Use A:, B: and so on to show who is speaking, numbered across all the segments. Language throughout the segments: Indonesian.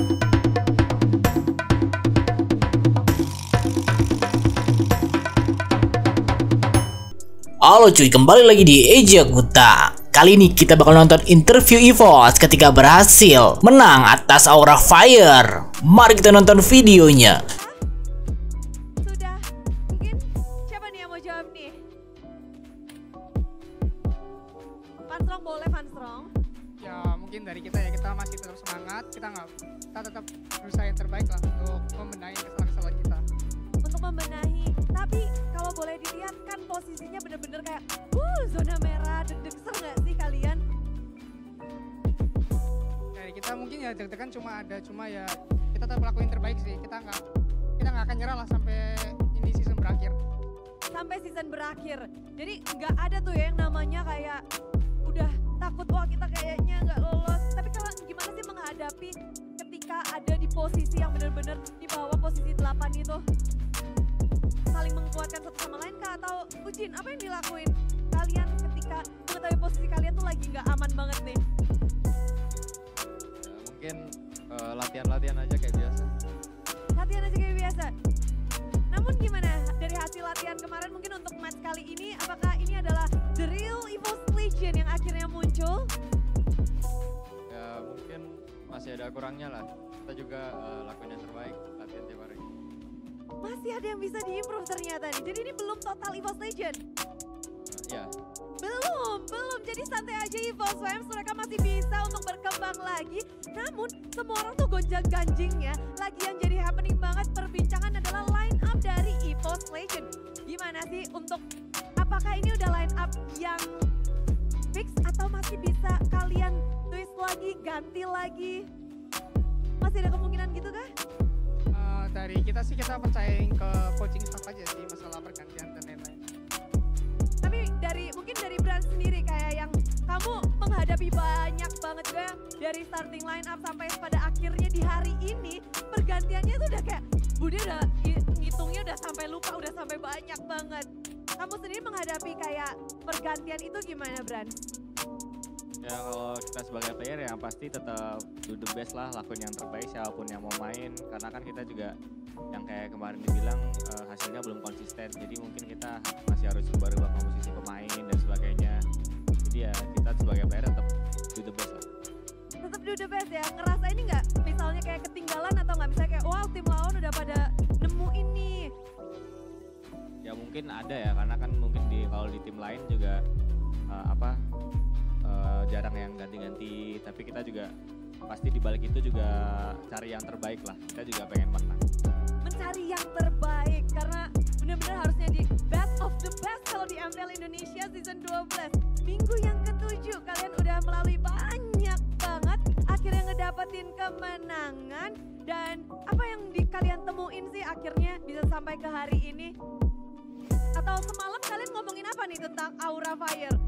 A: Halo cuy, kembali lagi di Eja Kuta. Kali ini kita bakal nonton interview EVOS ketika berhasil menang atas Aura Fire. Mari kita nonton videonya.
B: Sudah, mungkin siapa nih yang mau jawab nih? Vanstrong boleh, Vanstrong.
C: Ya mungkin dari kita ya, kita masih tetap semangat, kita tetap berusaha yang terbaik lah untuk membenahi kesalahan-kesalahan kita.
B: Untuk membenahi, tapi kalau boleh dilihat kan posisinya bener-bener kayak zona merah, deg-deg nggak sih kalian?
C: Dari kita mungkin ya deg-degan cuma ya kita tetap lakuin terbaik sih, kita nggak akan nyerah lah sampai ini season berakhir.
B: Sampai season berakhir, jadi nggak ada tuh ya yang namanya kayak udah takut wah kita kayaknya nggak lolos. Tapi kalau gimana sih menghadapi ketika ada di posisi yang bener-bener di bawah posisi 8 itu? Saling menguatkan satu sama lain kah? Atau Ujin, apa yang dilakuin kalian ketika mengetahui posisi kalian tuh lagi nggak aman banget nih?
D: Ya, mungkin latihan-latihan aja kayak biasa.
B: Latihan aja kayak biasa. Namun gimana dari hasil latihan kemarin mungkin untuk match kali ini, apakah ini adalah the real EVOS Legion yang akhirnya muncul?
D: Ya mungkin masih ada kurangnya lah. Kita juga lakuin yang terbaik, latihan tiap hari.
B: Masih ada yang bisa diimprove ternyata nih. Jadi ini belum total EVOS Legion?
D: Ya.
B: Belum. Jadi santai aja EVOS Fans, mereka masih bisa untuk berkembang lagi. Namun semua orang tuh gonjang-ganjing ya. Lagi yang jadi happening banget perbincangan adalah line up dari EVOS Legion. Gimana sih untuk, apakah ini udah line up yang fix atau masih bisa kalian twist lagi, ganti lagi? Masih ada kemungkinan gitu kah?
C: Dari kita sih kita percayain ke coaching staff aja sih masalah pergantian dan lain-lain.
B: Tapi mungkin dari brand sendiri kayak yang kamu menghadapi banyak banget juga dari starting line up sampai pada akhirnya di hari ini pergantiannya itu udah kayak Budi udah ngitungnya udah sampai lupa, udah sampai banyak banget. Kamu sendiri menghadapi kayak pergantian itu gimana, Brand?
D: Ya kalau kita sebagai player ya pasti tetap do the best lah, lakuin yang terbaik siapapun yang mau main. Karena kan kita juga yang kayak kemarin dibilang hasilnya belum konsisten. Jadi mungkin kita masih harus berubah komposisi pemain dan sebagainya. Jadi ya kita sebagai player tetap do the best lah.
B: Tetap do the best ya, ngerasa ini nggak misalnya kayak ketinggalan atau nggak misalnya kayak wow tim lawan udah pada nemuin nih.
D: Ya mungkin ada ya, karena kan mungkin kalau di tim lain juga jarang yang ganti-ganti, tapi kita juga pasti di balik itu juga cari yang terbaik lah. Kita juga pengen menang.
B: Mencari yang terbaik karena benar-benar harusnya di best of the best kalau di MPL Indonesia season 12. Minggu yang ke-7 kalian udah melalui banyak banget, akhirnya ngedapetin kemenangan. Dan apa yang kalian temuin sih akhirnya bisa sampai ke hari ini? Atau semalam kalian ngomongin apa nih tentang Aura Fire?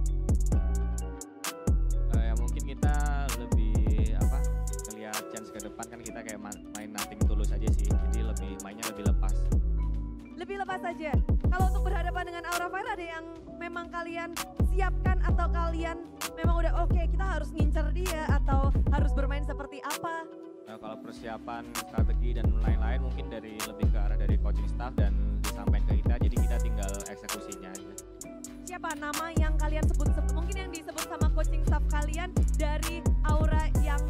D: Ya mungkin kita lebih ngelihat chance ke depan, kan kita kayak main nothing tulus aja sih, jadi mainnya lebih lepas.
B: Lebih lepas aja. Kalau untuk berhadapan dengan Aura Fire ada yang memang kalian siapkan atau kalian memang udah oke, kita harus ngincer dia atau harus bermain seperti apa?
D: Nah, kalau persiapan strategi dan lain-lain mungkin lebih ke arah dari coaching staff dan disampaikan ke kita, jadi kita tinggal eksekusinya aja.
B: Siapa nama yang kalian sebut, mungkin yang disebut sama coaching staff kalian dari Aura yang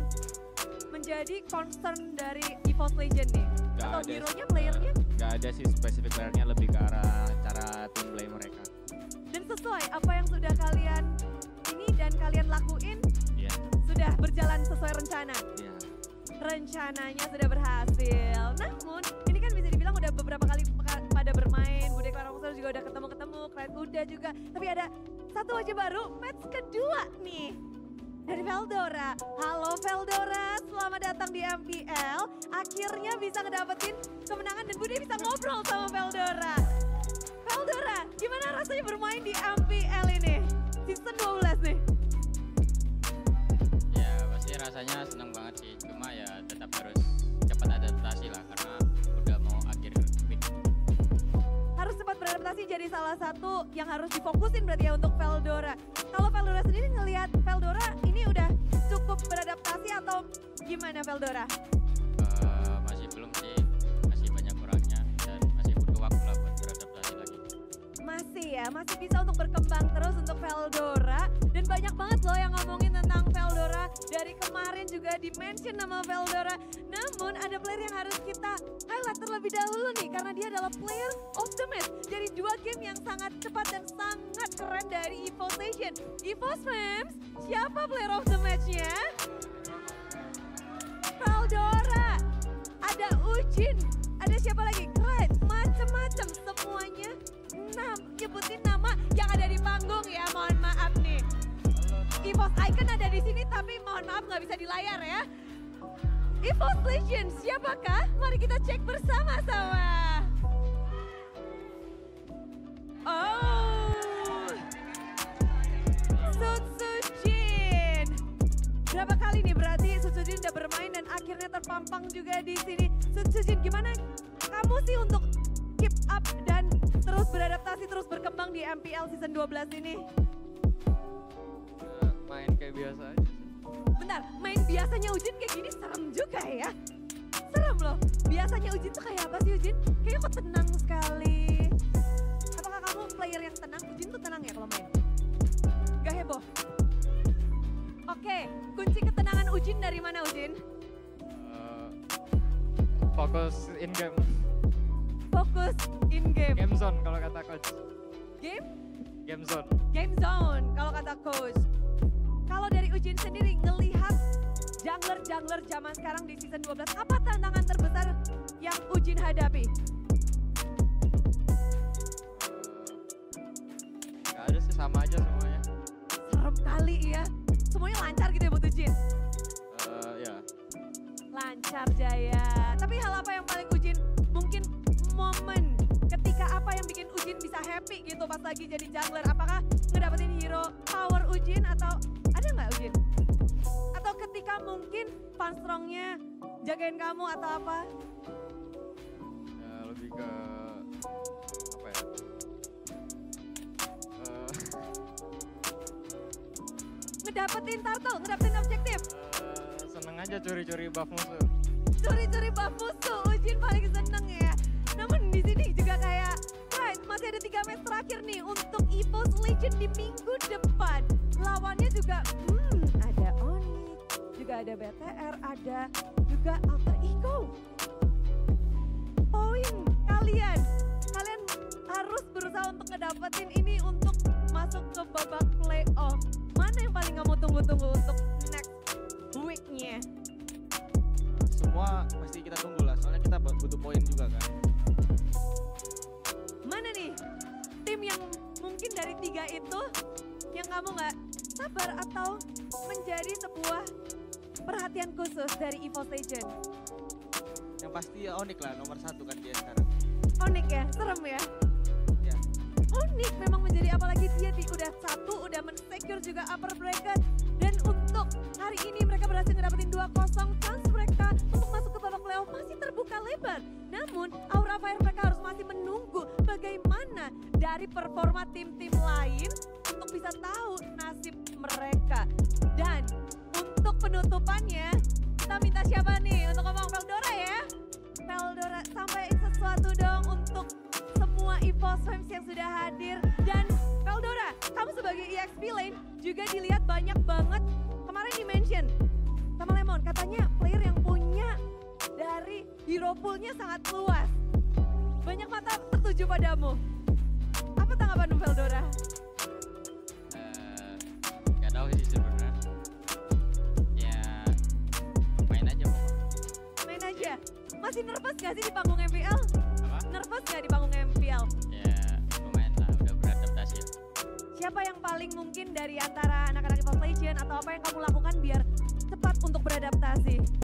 B: menjadi concern dari EVOS Legend nih? Atau hero-nya, playernya?
D: Gak ada sih spesifik playernya, lebih ke arah cara tim play mereka.
B: Dan sesuai apa yang sudah kalian ini dan kalian lakuin, sudah berjalan sesuai rencana? Rencananya sudah berhasil. Namun ini kan bisa dibilang udah beberapa kali pada bermain, Bude Klarongser juga udah ketemu, Kret udah juga. Tapi ada satu wajah baru, match kedua nih dari Veldora. Halo Veldora, selamat datang di MPL. Akhirnya bisa ngedapetin kemenangan dan Bude bisa ngobrol sama Veldora. Veldora, gimana rasanya bermain di MPL ini? Season 12 nih.
E: Ya pasti rasanya seneng banget sih, cuma ya tetap harus cepat adaptasi lah karena udah mau akhir week.
B: Harus cepat beradaptasi jadi salah satu yang harus difokusin berarti ya untuk Veldora. Kalau Veldora sendiri ngelihat Veldora ini udah cukup beradaptasi atau gimana Veldora? sekali ya, masih bisa untuk berkembang terus untuk Veldora. Dan banyak banget loh yang ngomongin tentang Veldora. Dari kemarin juga di-mention nama Veldora. Namun ada player yang harus kita highlight terlebih dahulu nih, karena dia adalah player of the match dari 2 game yang sangat cepat dan sangat keren dari EVO Station. EVO Fams, siapa player of the match-nya? Veldora, ada Ujin, ada siapa lagi? Keren, macem-macem semuanya. Nyebutin nama yang ada di panggung ya, mohon maaf nih. EVOS Icon ada di sini tapi mohon maaf nggak bisa di layar ya. EVOS Legends siapakah? Mari kita cek bersama-sama. Oh, Sutsujin. Berapa kali nih berarti Sutsujin udah bermain dan akhirnya terpampang juga di sini. Sutsujin, gimana kamu sih untuk keep up dan terus beradaptasi, terus berkembang di MPL season 12 ini?
D: Main kayak biasa aja sih.
B: Bentar, main biasanya Ujin kayak gini serem juga ya? Serem loh, biasanya Ujin tuh kayak apa sih Ujin? Kayaknya kok tenang sekali. Apakah kamu player yang tenang? Ujin tuh tenang ya kalau main? Gak heboh? Oke, kunci ketenangan Ujin dari mana Ujin?
D: Fokus in game.
B: Fokus in game.
D: Game zone kalau kata coach.
B: Game?
D: Game zone.
B: Game zone kalau kata coach. Kalau dari Ujin sendiri ngelihat jungler-jungler zaman sekarang di season 12, apa tantangan terbesar yang Ujin hadapi?
D: Gak ada sih, sama aja semuanya.
B: Serem kali ya. Semuanya lancar gitu ya buat Ujin?
D: Ya.
B: Lancar Jaya. Tapi hal apa yang paling Ujin mungkin momen ketika apa yang bikin Ujin bisa happy gitu pas lagi jadi jungler? Apakah ngedapetin hero power Ujin atau ada nggak Ujin? Atau ketika mungkin fan strongnya jagain kamu atau apa?
D: Ya, lebih ke apa ya?
B: Ngedapetin turtle, ngedapetin objektif.
D: Seneng aja curi-curi buff musuh.
B: Curi-curi buff musuh, Ujin paling seneng ya. Namun di sini juga kayak, right, masih ada 3 match terakhir nih untuk EVOS Legend di minggu depan. Lawannya juga, ada Onyx, juga ada BTR, ada juga Alter Ego. Poin kalian harus berusaha untuk ngedapetin ini untuk masuk ke babak playoff. Mana yang paling kamu tunggu-tunggu untuk next week-nya?
D: Semua pasti kita tunggu lah, soalnya kita butuh poin juga kan.
B: Mana nih tim yang mungkin dari 3 itu yang kamu nggak sabar atau menjadi sebuah perhatian khusus dari EVO Station?
D: Yang pasti ya Onyx lah, nomor 1 kan dia sekarang.
B: Onyx ya, serem ya?
D: Ya.
B: Onyx memang menjadi, apalagi dia udah 1, udah men-secure juga upper bracket. Dan untuk hari ini mereka berhasil ngedapetin 2-0, chance mereka untuk masuk ke babak playoff masih terbuka lebar. Namun Aura Fire mereka harus masih menunggu bagaimana dari performa tim-tim lain untuk bisa tahu nasib mereka. Dan untuk penutupannya kita minta siapa nih untuk ngomong? Veldora ya? Veldora, sampaikan sesuatu dong untuk semua EVOS Fams yang sudah hadir. Dan Veldora, kamu sebagai EXP lane juga dilihat banyak banget kemarin di-mention sama Lemon, katanya player yang punya dari hero poolnya sangat luas. Banyak mata tertuju padamu. Apa tanggapan Veldora?
E: Gak tahu sih sebenarnya. Ya main aja pokoknya.
B: Main aja. Masih nervous gak sih di panggung MPL?
E: Apa?
B: Nervous gak di panggung MPL?
E: Ya lumayan lah, udah beradaptasi.
B: Siapa yang paling mungkin dari antara anak-anak EVOS Legend atau apa yang kamu lakukan biar cepat untuk beradaptasi?